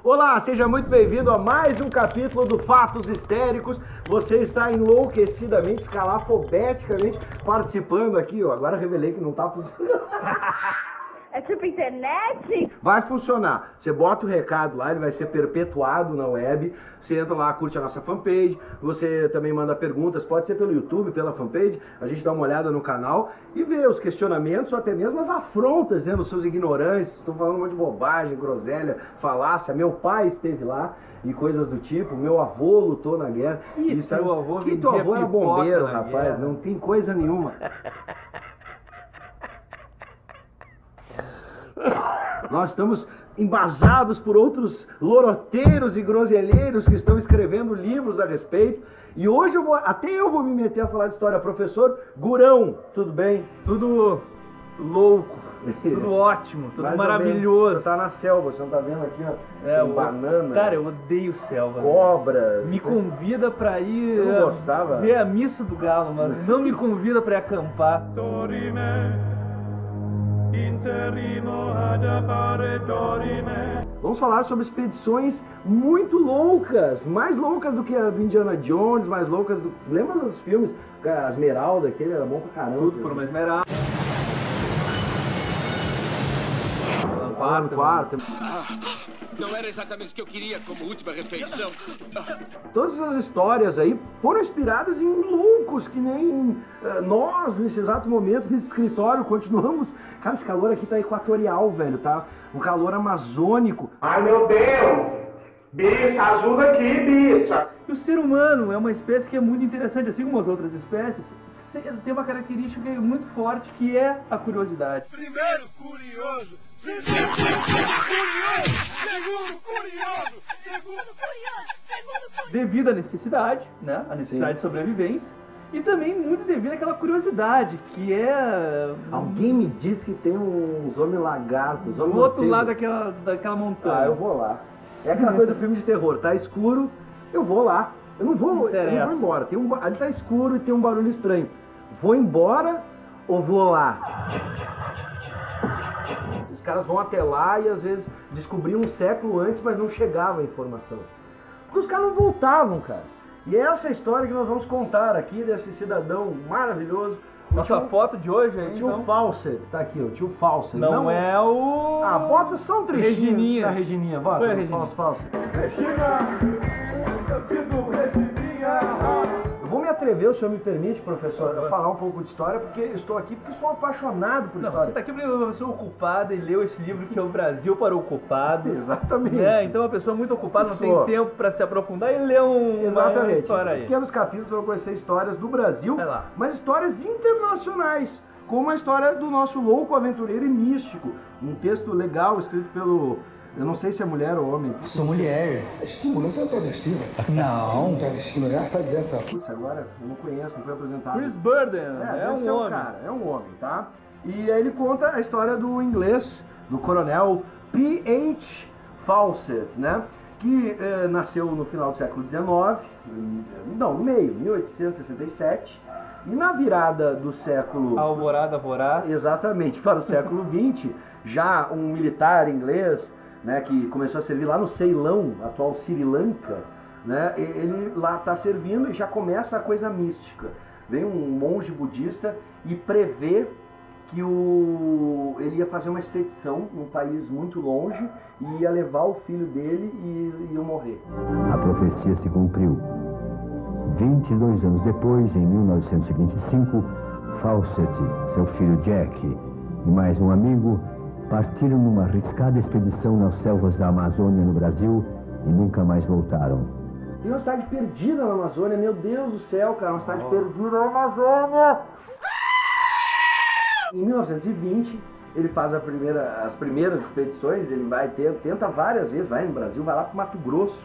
Olá, seja muito bem-vindo a mais um capítulo do Fatos Histéricos. Você está enlouquecidamente, escalafobeticamente participando aqui, ó. Agora revelei que não tá funcionando. É tipo internet? Vai funcionar. Você bota o recado lá, ele vai ser perpetuado na web. Você entra lá, curte a nossa fanpage. Você também manda perguntas, pode ser pelo YouTube, pela fanpage. A gente dá uma olhada no canal e vê os questionamentos ou até mesmo as afrontas, né, dos seus ignorantes. Estão falando um monte de bobagem, groselha, falácia. Meu pai esteve lá e coisas do tipo. Meu avô lutou na guerra. E sabe, seu avô que teu avô era bombeiro, rapaz. Guerra. Não tem coisa nenhuma. Nós estamos embasados por outros loroteiros e groselheiros que estão escrevendo livros a respeito. E hoje até eu vou me meter a falar de história. Professor Gurão, tudo bem? Tudo louco, tudo ótimo, tudo Mais maravilhoso. Você tá na selva, você não tá vendo aqui, ó? Tem banana. Cara, eu odeio selva. Cobras. Me convida pra ir Você não gostava? ver a missa do galo, mas não me convida pra ir acampar. Vamos falar sobre expedições muito loucas, mais loucas do que a do Indiana Jones, mais loucas do... Lembra dos filmes? A Esmeralda, aquele era bom pra caramba. Tudo por uma esmeralda. Quarto. Não era exatamente o que eu queria como última refeição. Todas essas histórias aí foram inspiradas em loucos que nem nós, nesse exato momento, nesse escritório, continuamos. Cara, esse calor aqui tá equatorial, velho, tá? Um calor amazônico. Ai, meu Deus! Bicha, ajuda aqui, bicha! E o ser humano é uma espécie que é muito interessante, assim como as outras espécies, tem uma característica muito forte que é a curiosidade. Primeiro curioso, segundo curioso, segundo curioso. Devido à necessidade, né? A necessidade de sobrevivência. E também muito devido àquela curiosidade, que é... Alguém me diz que tem uns homens lagartos. do outro lado daquela montanha. Ah, eu vou lá. É aquela coisa do filme de terror. Tá escuro, eu vou lá. Eu não vou embora. Ali tá escuro e tem um barulho estranho. Vou embora ou vou lá? Os caras vão até lá e às vezes descobriam um século antes, mas não chegava a informação. Porque os caras não voltavam, cara. E essa é a história que nós vamos contar aqui desse cidadão maravilhoso. Nossa foto de hoje, hein? O tio Fawcett, tá aqui, o tio Fawcett. Não é o... Ah, bota só um trechinho Regininha. da Regininha, bota. Foi a Regininha. Fawcett. Regina, eu digo Regininha. Eu vou me atrever, o senhor me permite, professor, a falar um pouco de história, porque eu estou aqui porque sou apaixonado por Não, história. você está aqui porque uma pessoa ocupada e leu esse livro que é o Brasil para Ocupados. Exatamente. Né? Então uma pessoa muito ocupada não Sou. tem tempo para se aprofundar e ler uma Exatamente. história aí. Em pequenos capítulos eu vou conhecer histórias do Brasil, Vai lá. mas histórias internacionais, como a história do nosso louco aventureiro e místico. Um texto legal escrito pelo... Eu não sei se é mulher ou homem. Sou mulher. Estímulo, você é travesti, velho. Não. Travesti, não é essa dessa. Putz, agora eu não conheço, não foi apresentado. Chris Burden é deve um ser homem. cara, é um homem, tá? E aí ele conta a história do inglês, do coronel P.H. Fawcett, né? Que nasceu no final do século XIX, não, no meio, 1867, e na virada do século... Alvorada voraz. Exatamente, para o século XX, já um militar inglês, né, que começou a servir lá no Ceilão, atual Sri Lanka, né, ele lá está servindo e já começa a coisa mística. Vem um monge budista e prevê que ele ia fazer uma expedição num país muito longe e ia levar o filho dele e ia morrer. A profecia se cumpriu. 22 anos depois, em 1925, Fawcett, seu filho Jack e mais um amigo partiram numa arriscada expedição nas selvas da Amazônia, no Brasil, e nunca mais voltaram. Tem uma cidade perdida na Amazônia, meu Deus do céu, cara, uma cidade perdida na Amazônia! Em 1920, ele faz as primeiras expedições, ele tenta várias vezes, vai no Brasil, vai lá pro Mato Grosso,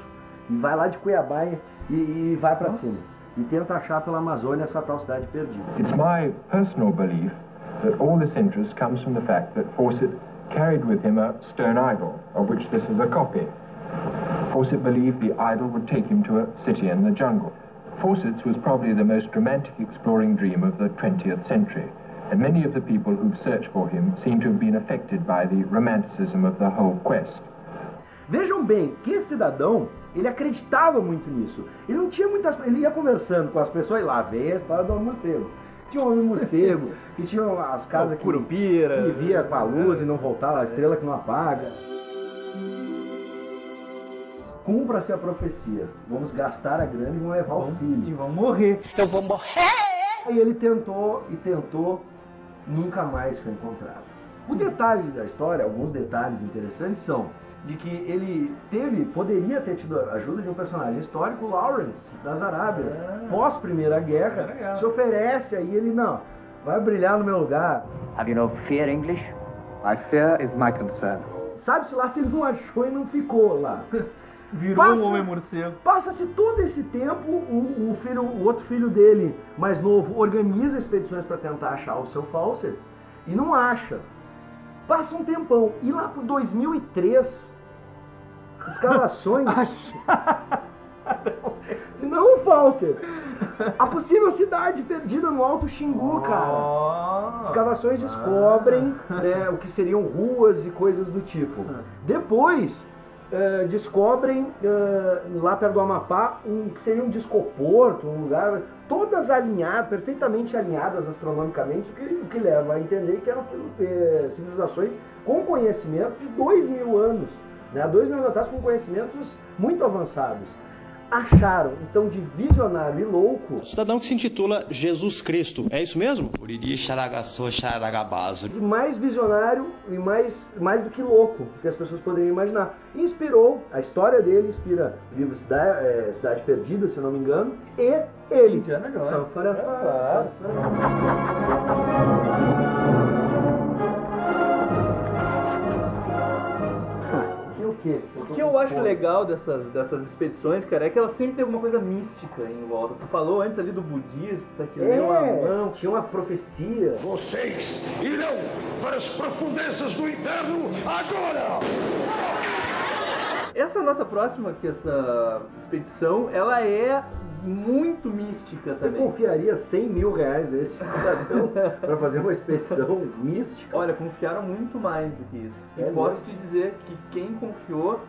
e vai lá de Cuiabá e vai pra cima. e tenta achar pela Amazônia essa tal cidade perdida. It's my personal belief that all this interest comes from the fact that Fawcett carried with him a stone idol, of which this is a copy. Fawcett believed the idol would take him to a city in the jungle. Fawcett's was probably the most romantic exploring dream of the 20th century, and many of the people who've searched for him seem to have been affected by the romanticism of the whole quest. Vejam bem que esse cidadão, ele acreditava muito nisso. Ele não tinha muitas... Ele ia conversando com as pessoas e lá veio a história do homem morcego. Tinha um homem morcego, que tinha as casas que via com a luz e não voltava, a estrela que não apaga. Cumpra-se a profecia. Vamos gastar a grana e vamos levar o filho. E vão morrer. Eu vou morrer! Aí ele tentou e tentou, nunca mais foi encontrado. O detalhe da história, alguns detalhes interessantes são de que ele poderia ter tido a ajuda de um personagem histórico, Lawrence, das Arábias. Pós Primeira Guerra, se oferece aí, ele não, vai brilhar no meu lugar. Have you no fear English? My fear is my concern. Sabe-se lá se ele não achou e não ficou lá. Virou um homem morcego. Passa-se todo esse tempo, o outro filho dele, mais novo, organiza expedições para tentar achar o seu Fawcett e não acha. Passa um tempão. E lá por 2003, escavações... Não o Fawcett. A possível cidade perdida no Alto Xingu, cara. Escavações descobrem o que seriam ruas e coisas do tipo. Depois... descobrem lá perto do Amapá que seria um discoporto, um lugar todas alinhadas, perfeitamente alinhadas astronomicamente, o que leva a entender que eram civilizações com conhecimento de 2.000 anos, né? 2.000 anos atrás, com conhecimentos muito avançados. Acharam, então, de visionário e louco... Cidadão que se intitula Jesus Cristo, é isso mesmo? E mais visionário e mais do que louco, que as pessoas poderiam imaginar. Inspirou, a história dele inspira o livro Cidade Perdida, se eu não me engano, e ele. Indiana Jones. O que eu acho legal dessas expedições, cara, é que elas sempre tem alguma coisa mística em volta. Tu falou antes ali do budista, que leu a mão, tinha uma profecia. Vocês irão para as profundezas do inferno agora! Essa nossa próxima expedição, ela é muito mística também. Você confiaria 100 mil reais a esse cidadão para fazer uma expedição mística? Olha, confiaram muito mais do que isso. E posso te dizer que quem confiou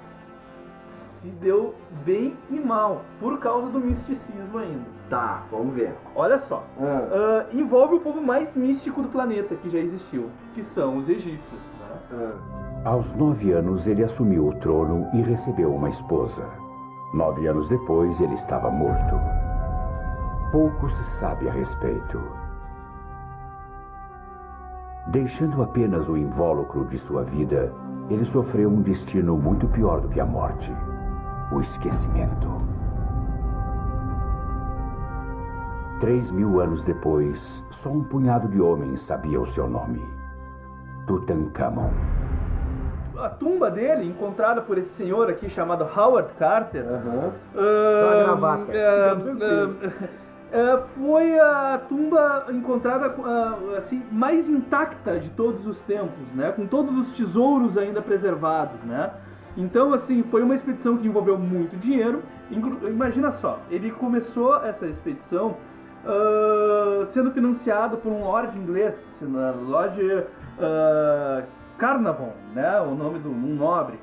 se deu bem e mal, por causa do misticismo ainda. Tá, vamos ver. Olha só, envolve o povo mais místico do planeta que já existiu, que são os egípcios. Né? Aos 9 anos ele assumiu o trono e recebeu uma esposa. 9 anos depois, ele estava morto. Pouco se sabe a respeito. Deixando apenas o invólucro de sua vida, ele sofreu um destino muito pior do que a morte: o esquecimento. 3.000 anos depois, só um punhado de homens sabia o seu nome: Tutankhamon. A tumba dele, encontrada por esse senhor aqui chamado Howard Carter, foi a tumba encontrada assim, mais intacta de todos os tempos, né? Com todos os tesouros ainda preservados, né? Então, assim, foi uma expedição que envolveu muito dinheiro. Imagina só, ele começou essa expedição sendo financiado por um lord inglês, Lord Carnarvon, né, o nome de um nobre.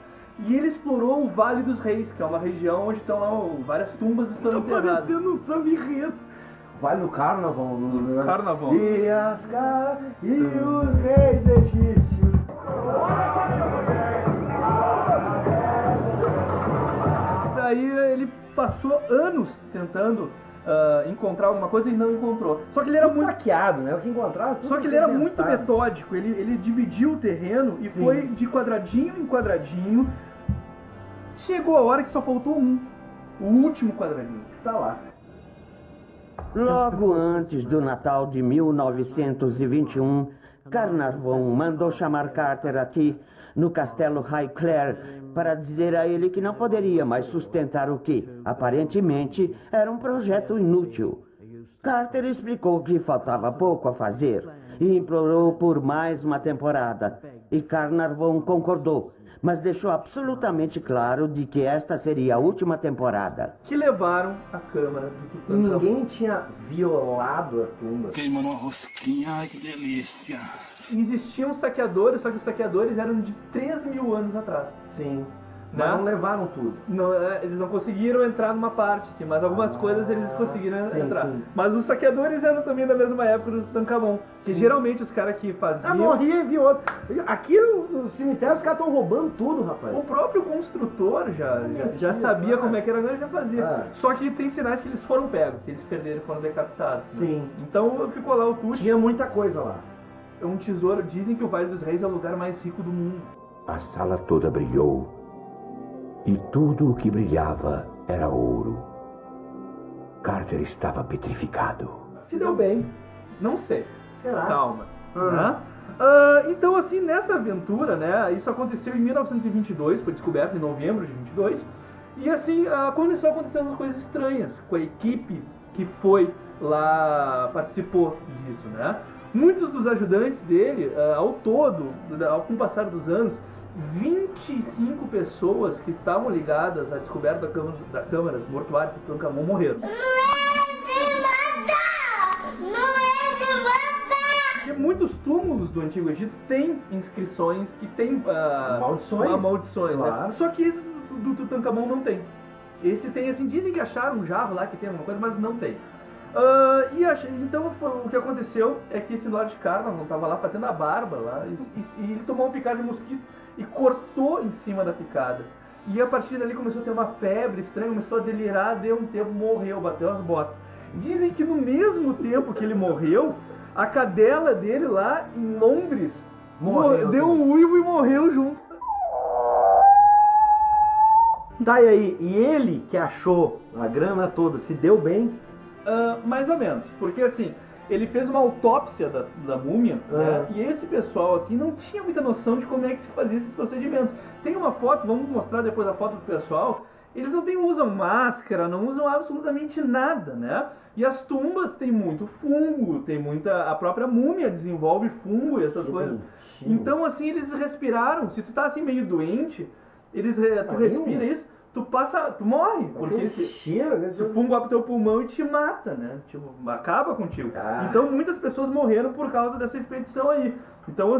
E ele explorou o Vale dos Reis, que é uma região onde estão lá várias tumbas estão enterradas. Tá parecendo um samba-enredo. Vale do Carnarvon. Carnarvon. E as e os reis egípcios. Daí ele passou anos tentando encontrar alguma coisa e não encontrou. Só que ele era muito saqueado, né? O que encontrava. Só que ele era muito metódico. Ele dividiu o terreno e foi de quadradinho em quadradinho. Chegou a hora que só faltou o último quadradinho. Tá lá. Logo antes do Natal de 1921, Carnarvon mandou chamar Carter aqui no castelo Highclere para dizer a ele que não poderia mais sustentar o que, aparentemente, era um projeto inútil. Carter explicou que faltava pouco a fazer e implorou por mais uma temporada. E Carnarvon concordou, mas deixou absolutamente claro de que esta seria a última temporada. Que levaram a câmara do Tutankhamon. Ninguém tinha violado a tumba. Queimou numa rosquinha, ai que delícia. Existiam saqueadores, só que os saqueadores eram de 3 mil anos atrás. Sim. Mas não levaram tudo. Não, eles não conseguiram entrar numa parte, sim, mas algumas coisas eles conseguiram entrar. Sim. Mas os saqueadores eram também da mesma época do Tutankhamon. Que geralmente os caras que faziam... morria e viu outro. Aqui no cemitério os caras estão roubando tudo, rapaz. O próprio construtor já sabia como é que era, já fazia. Só que tem sinais que eles foram pegos, se eles perderam foram decapitados. Sim. Né? Então ficou lá o Tut. Tinha muita coisa lá. É um tesouro. Dizem que o Vale dos Reis é o lugar mais rico do mundo. A sala toda brilhou. E tudo o que brilhava era ouro. Carter estava petrificado. Se deu bem. Não sei. Será? Calma. Né? Então, assim, nessa aventura, né, isso aconteceu em 1922, foi descoberto em novembro de 22. E, assim, começou a acontecer umas coisas estranhas com a equipe que foi lá, participou disso, né? Muitos dos ajudantes dele, ao todo, com o passar dos anos, 25 pessoas que estavam ligadas à descoberta da câmara mortuária do Tutankhamon morreram. Porque muitos túmulos do Antigo Egito têm inscrições que têm maldições, claro. Né? Só que esse do Tutankhamon não tem. Esse tem, assim, dizem que acharam um jarro lá que tem alguma coisa, mas não tem. Então o que aconteceu é que esse Lord Carnarvon estava lá fazendo a barba lá e ele tomou uma picada de mosquito e cortou em cima da picada. E a partir dali começou a ter uma febre estranha, começou a delirar, deu um tempo, morreu, bateu as botas. Dizem que no mesmo tempo que ele morreu, a cadela dele lá em Londres deu um uivo e morreu junto. Tá, e aí? E ele que achou a grana toda, se deu bem? Mais ou menos, porque assim, ele fez uma autópsia da múmia, né? E esse pessoal assim não tinha muita noção de como é que se fazia esses procedimentos. Tem uma foto, vamos mostrar depois a foto do pessoal, eles não usam máscara, não usam absolutamente nada, né? E as tumbas têm muito fungo, a própria múmia desenvolve fungo e essas coisas. Então assim, eles respiraram, se tu tá assim meio doente, tu respira isso, tu morre, porque esse fungo vai pro teu pulmão e te mata, né? Tipo, acaba contigo. Então muitas pessoas morreram por causa dessa expedição aí. Então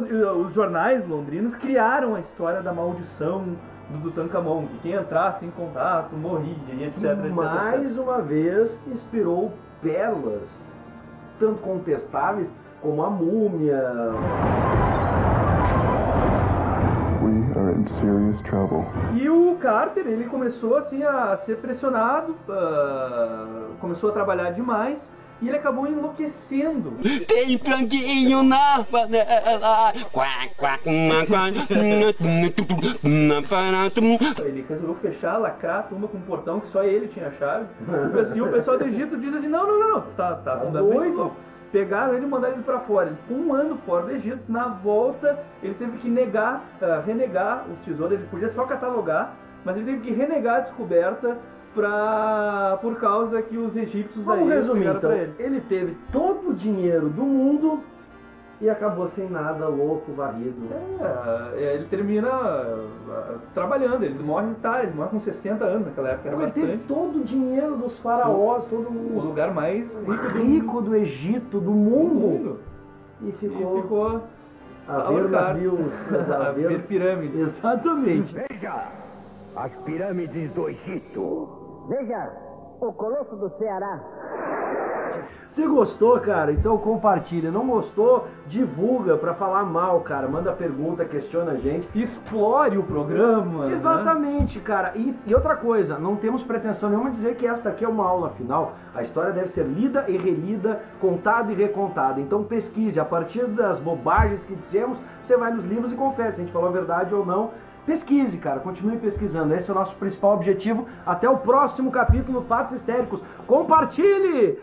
os jornais londrinos criaram a história da maldição do Tutankhamon, que quem entrasse em contato morria, e etc, etc. Mais uma vez inspirou pérolas, tanto contestáveis como a múmia. We are in serious trouble. E o Carter, ele começou assim a ser pressionado, começou a trabalhar demais e ele acabou enlouquecendo. Tem franguinho na panela. Ele resolveu fechar, lacrar a tumba com um portão que só ele tinha a chave. E o pessoal do Egito diz assim, não, tá doido. Pegaram ele e mandaram ele pra fora. Ele ficou 1 ano fora do Egito. Na volta, ele teve que renegar os tesouros. Ele podia só catalogar, mas ele teve que renegar a descoberta por causa que os egípcios Vamos resumir, então. Pra ele. Ele teve todo o dinheiro do mundo e acabou sem nada, louco, varrido. Ele termina trabalhando, ele morre com 60 anos naquela época, era bastante. Ele teve todo o dinheiro dos faraós, todo o lugar mais rico do Egito, do mundo. E ficou a ver navios, a ver pirâmides. Exatamente. Veja as pirâmides do Egito. Veja o Colosso do Ceará. Se gostou, cara, então compartilha. Não gostou, divulga pra falar mal, cara. Manda pergunta, questiona a gente. Explore o programa. Exatamente, né? Cara. E outra coisa, não temos pretensão nenhuma de dizer que esta aqui é uma aula final. A história deve ser lida e relida, contada e recontada. Então pesquise. A partir das bobagens que dissemos, você vai nos livros e confere se a gente falou a verdade ou não. Pesquise, cara, continue pesquisando. Esse é o nosso principal objetivo. Até o próximo capítulo, Fatos Histéricos. Compartilhe!